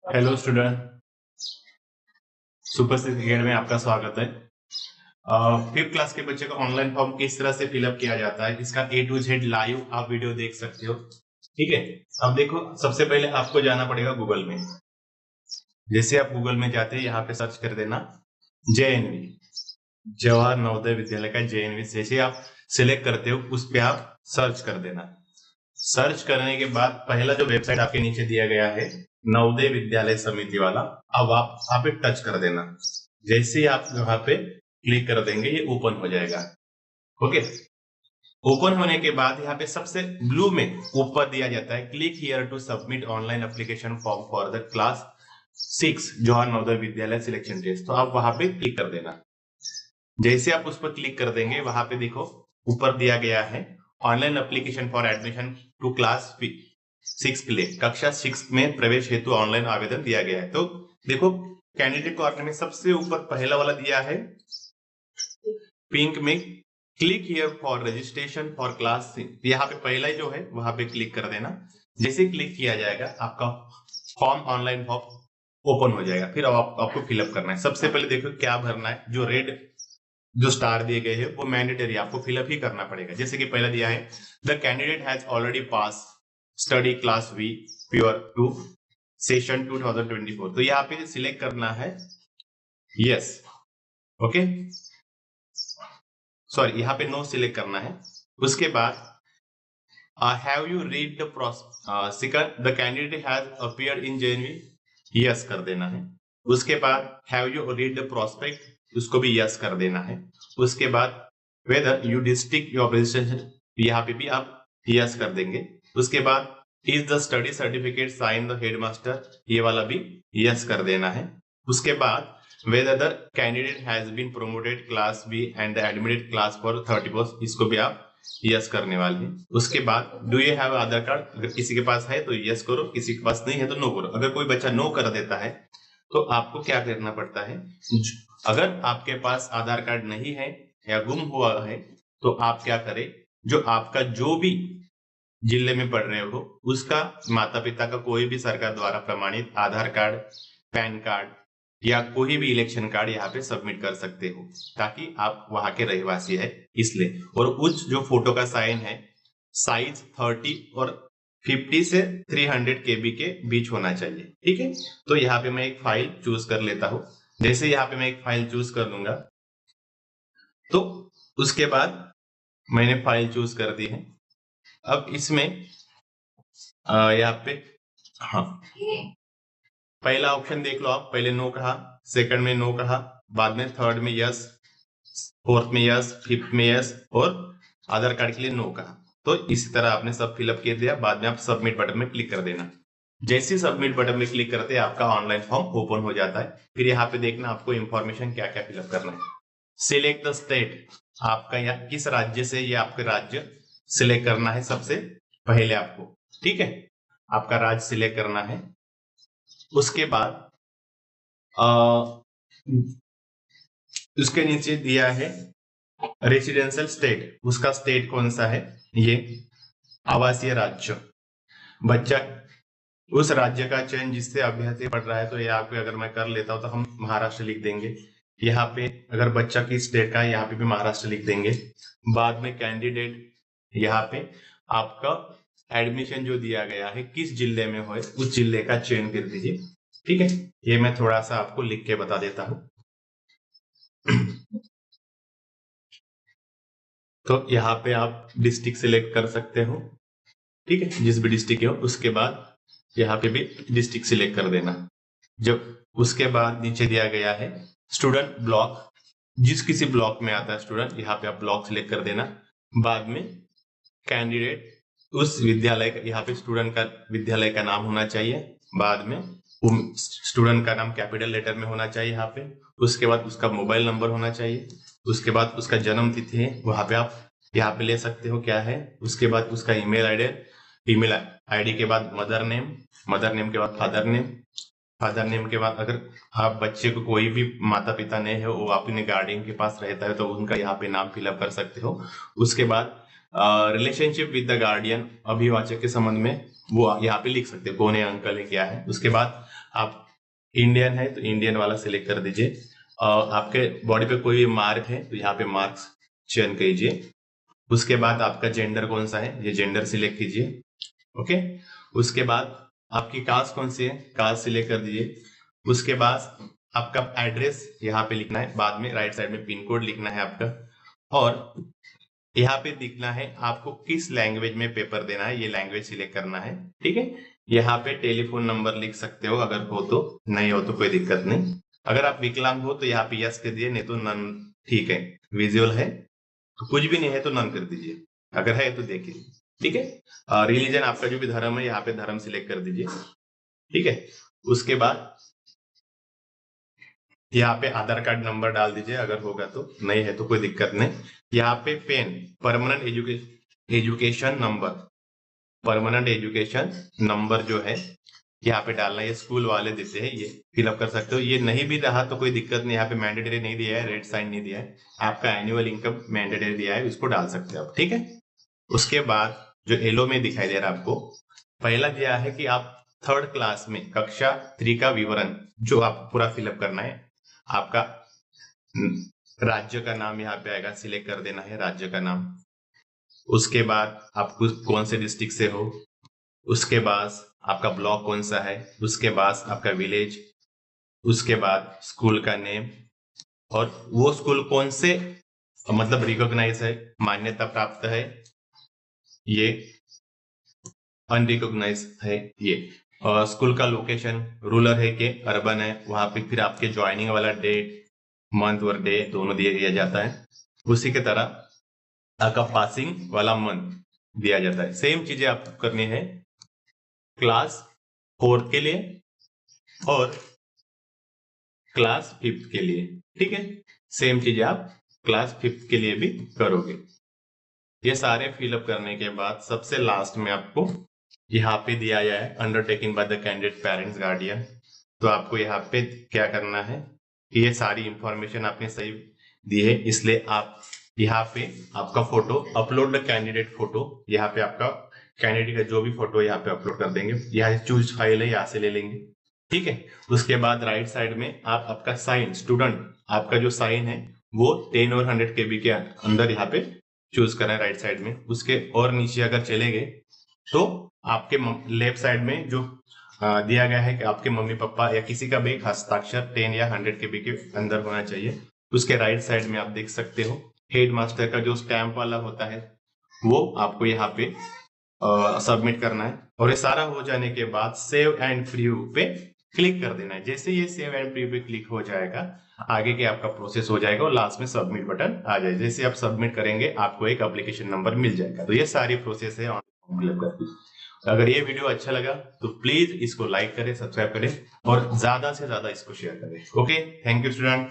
Hello student, super academy में आपका स्वागत है। फिफ्थ क्लास के बच्चे का ऑनलाइन फॉर्म किस तरह से फिलअप किया जाता है, इसका ए टू जेड लाइव आप वीडियो देख सकते हो। ठीक है, अब देखो, सबसे पहले आपको जाना पड़ेगा गूगल में। जैसे आप गूगल में जाते हैं, यहाँ पे सर्च कर देना जेएनवी, जवाहर नवोदय विद्यालय का जेएनवी। जैसे आप सिलेक्ट करते हो उस पर आप सर्च कर देना। सर्च करने के बाद पहला जो वेबसाइट आपके नीचे दिया गया है, नवोदय विद्यालय समिति वाला, अब आप वहां पे टच कर देना। जैसे ही आप वहां पे क्लिक कर देंगे, ये ओपन हो जाएगा। ओके, ओपन होने के बाद यहाँ पे सबसे ब्लू में ऊपर दिया जाता है click here to submit online application form for the class 6 Jawahar Navodaya Vidyalaya selection test. तो आप वहां पे क्लिक कर देना। जैसे आप उस पर क्लिक कर देंगे, वहां पे देखो ऊपर दिया गया है online application for admission to class 6 के लिए, कक्षा 6 में प्रवेश हेतु ऑनलाइन आवेदन दिया गया है। तो देखो, कैंडिडेट कॉर्नर में सबसे ऊपर पहला वाला दिया है पिंक में, click here for registration for class 6। यहाँ पे पहला ही जो है वहां पे क्लिक कर देना। जैसे क्लिक किया जाएगा, आपका फॉर्म, ऑनलाइन फॉर्म ओपन हो जाएगा। फिर आपको फिलअप करना है। सबसे पहले देखो क्या भरना है। जो रेड जो स्टार दिए गए हैं वो मैंडेटरी, आपको फिलअप ही करना पड़ेगा। जैसे कि पहला दिया है the candidate has already pass study class V prior to session 2024। तो यहाँ पे सिलेक्ट करना है यस। ओके, सॉरी, यहाँ पे नो सिलेक्ट करना है। उसके बाद have you read the second the candidate has appeared in JNV, yes कर देना है। उसके बाद have you read the prospect, उसको भी यस कर देना है। उसके बाद whether you district your registration, यहाँ पे भी आप यस कर देंगे। उसके बाद is the study certificate sign the headmaster, ये वाला भी यस कर देना है। उसके बाद whether the candidate has been promoted class B and the admitted class for 31st, इसको भी आप यस करने वाले हैं। उसके बाद do you have Aadhaar card, अगर किसी के पास है तो यस करो, किसी के पास नहीं है तो नो करो। अगर कोई बच्चा नो कर देता है तो आपको क्या करना पड़ता है, अगर आपके पास आधार कार्ड नहीं है या गुम हुआ है तो आप क्या करें, जो आपका जो भी जिले में पढ़ रहे हो उसका माता पिता का कोई भी सरकार द्वारा प्रमाणित आधार कार्ड, पैन कार्ड या कोई भी इलेक्शन कार्ड यहाँ पे सबमिट कर सकते हो, ताकि आप वहां के रहवासी है इसलिए। और उस जो फोटो का साइन है, साइज 30 और 50 से 300 केबी के बीच होना चाहिए। ठीक है, तो यहाँ पे मैं एक फाइल चूज कर लेता हूँ। जैसे यहाँ पे मैं एक फाइल चूज कर लूंगा, तो उसके बाद मैंने फाइल चूज कर दी है। अब इसमें यहाँ पे, हाँ, पहला ऑप्शन देख लो आप। पहले नो कहा, सेकंड में नो कहा, बाद में थर्ड में यस, फोर्थ में यस, फिफ्थ में यस, और आधार कार्ड के लिए नो कहा। तो इसी तरह आपने सब फिलअप कर दिया। बाद में आप सबमिट बटन में क्लिक कर देना। जैसे सबमिट बटन में क्लिक करते हैं आपका ऑनलाइन फॉर्म ओपन हो जाता है। फिर यहाँ पे देखना आपको इंफॉर्मेशन क्या क्या फिलअप करना है। सिलेक्ट द स्टेट, आपका या किस राज्य से ये आपका राज्य सिलेक्ट करना है सबसे पहले आपको। ठीक है, आपका राज्य सिलेक्ट करना है। उसके बाद उसके नीचे दिया है रेसिडेंशियल स्टेट, उसका स्टेट कौन सा है, ये आवासीय राज्य। बच्चा उस राज्य का चयन जिससे अभ्यर्थी पढ़ रहा है, तो यहाँ पे अगर मैं कर लेता हूं तो हम महाराष्ट्र लिख देंगे। यहाँ पे अगर बच्चा की स्टेट का है, यहाँ पे भी महाराष्ट्र लिख देंगे। बाद में कैंडिडेट, यहाँ पे आपका एडमिशन जो दिया गया है किस जिले में हो, उस जिले का चयन कर दीजिए। ठीक है, ये मैं थोड़ा सा आपको लिख के बता देता हूँ। तो यहाँ पे आप डिस्ट्रिक्ट सिलेक्ट कर सकते हो। ठीक है, जिस भी डिस्ट्रिक्ट हो। उसके बाद यहाँ पे भी डिस्ट्रिक्ट सिलेक्ट कर देना। जब उसके बाद नीचे दिया गया है स्टूडेंट ब्लॉक, जिस किसी ब्लॉक में आता है स्टूडेंट, यहाँ पे आप ब्लॉक सिलेक्ट कर देना। बाद में कैंडिडेट उस विद्यालय का, यहाँ पे स्टूडेंट का विद्यालय का नाम होना चाहिए। बाद में स्टूडेंट का नाम कैपिटल लेटर में होना चाहिए यहाँ पे। उसके बाद उसका मोबाइल नंबर होना चाहिए। उसके बाद उसका जन्म तिथि है, वहां पे आप यहाँ पे ले सकते हो क्या है। उसके बाद उसका ईमेल आईडी, ईमेल आईडी के बाद मदर नेम, मदर नेम के बाद फादर नेम, फादर नेम के बाद अगर आप बच्चे को कोई भी माता पिता नहीं है, वो अपने गार्डियन के पास रहता है, तो उनका यहाँ पे नाम फिलअप कर सकते हो। उसके बाद रिलेशनशिप विद द गार्डियन, अभिभावक के संबंध में वो यहाँ पे लिख सकते हैं, कौन है, अंकल है, क्या है। उसके बाद आप इंडियन है तो इंडियन वाला सिलेक्ट कर दीजिए। आपके बॉडी पे कोई मार्क है तो यहाँ पे मार्क्स चयन कीजिए। उसके बाद आपका जेंडर कौन सा है, ये जेंडर सिलेक्ट कीजिए। ओके, उसके बाद आपकी कास्ट कौन सी है, कास्ट सिलेक्ट कर दीजिए। उसके बाद आपका एड्रेस यहाँ पे लिखना है, बाद में राइट साइड में पिन कोड लिखना है आपका, और यहाँ पे दिखना है आपको किस लैंग्वेज में पेपर देना है, ये लैंग्वेज सिलेक्ट करना है। ठीक है, यहाँ पे टेलीफोन नंबर लिख सकते हो अगर हो तो, नहीं हो तो कोई दिक्कत नहीं। अगर आप विकलांग हो तो यहाँ पे यस कर दिए, नहीं तो नन। ठीक है, विजुअल है तो कुछ भी नहीं है तो नन कर दीजिए, अगर है तो देखिए। ठीक है, रिलीजन आपका जो भी धर्म है यहाँ पे धर्म सिलेक्ट कर दीजिए। ठीक है, उसके बाद यहाँ पे आधार कार्ड नंबर डाल दीजिए अगर होगा तो, नहीं है तो कोई दिक्कत नहीं। यहाँ पे PEN permanent education number, permanent education number जो है यहाँ पे डालना है, ये स्कूल वाले देते हैं, ये फिलअप कर सकते हो। ये नहीं भी रहा तो कोई दिक्कत नहीं, यहाँ पे मैंडेटरी नहीं दिया है, रेड साइन नहीं दिया है, आपका एनुअल इनकम मैंडेटरी दिया है, इसको डाल सकते हो आप। ठीक है, उसके बाद जो येलो में दिखाई दे रहा है आपको, पहला दिया है कि आप थर्ड क्लास में कक्षा 3 का विवरण जो आप पूरा फिलअप करना है। आपका राज्य का नाम यहाँ पे आएगा, सिलेक्ट कर देना है राज्य का नाम। उसके बाद आप कौन से डिस्ट्रिक्ट से हो, उसके बाद आपका ब्लॉक कौन सा है, उसके बाद आपका विलेज, उसके बाद स्कूल का नेम, और वो स्कूल कौन से मतलब रिकॉग्नाइज है, मान्यता प्राप्त है, ये अनरिकॉग्नाइज है, ये स्कूल का लोकेशन रूरल है कि अर्बन है, वहां पे फिर आपके ज्वाइनिंग वाला डेट, मंथ और डे दोनों दिया जाता है। उसी की तरह आपका पासिंग वाला मंथ दिया जाता है। सेम चीजें आपको करनी है क्लास 4 के लिए और क्लास 5 के लिए। ठीक है, सेम चीजें आप क्लास 5 के लिए भी करोगे। ये सारे फिलअप करने के बाद सबसे लास्ट में आपको यहाँ पे दिया गया है undertaking by the candidate parents guardian. तो आपको यहाँ पे क्या करना है कि ये सारी इंफॉर्मेशन आपने सही दी है, इसलिए आप यहाँ पे आपका photo upload the candidate photo, यहाँ पे आपका कैंडिडेट का जो भी फोटो यहाँ पे अपलोड कर देंगे। यहाँ चूज फाइल है, यहाँ से ले लेंगे। ठीक है, उसके बाद राइट साइड में आप आपका साइन, स्टूडेंट आपका जो साइन है वो 10 और 100 KB के अंदर यहाँ पे चूज करें राइट साइड में। उसके और नीचे अगर चले गए तो आपके लेफ्ट साइड में जो दिया गया है कि आपके मम्मी पापा या किसी का भी हस्ताक्षर 10 या 100 KB के अंदर होना चाहिए। उसके राइट साइड में आप देख सकते हो हेड मास्टर का जो स्टैंप वाला होता है वो आपको यहाँ पे सबमिट करना है। और ये सारा हो जाने के बाद सेव एंड प्रीव्यू पे क्लिक कर देना है। जैसे ये सेव एंड प्रीव्यू पे क्लिक हो जाएगा, आगे के आपका प्रोसेस हो जाएगा और लास्ट में सबमिट बटन आ जाए। जैसे आप सबमिट करेंगे आपको एक एप्लीकेशन नंबर मिल जाएगा। तो ये सारी प्रोसेस है ऑनलाइन करके। अगर ये वीडियो अच्छा लगा तो प्लीज इसको लाइक करें, सब्सक्राइब करें और ज्यादा से ज्यादा इसको शेयर करें। Okay, thank you student.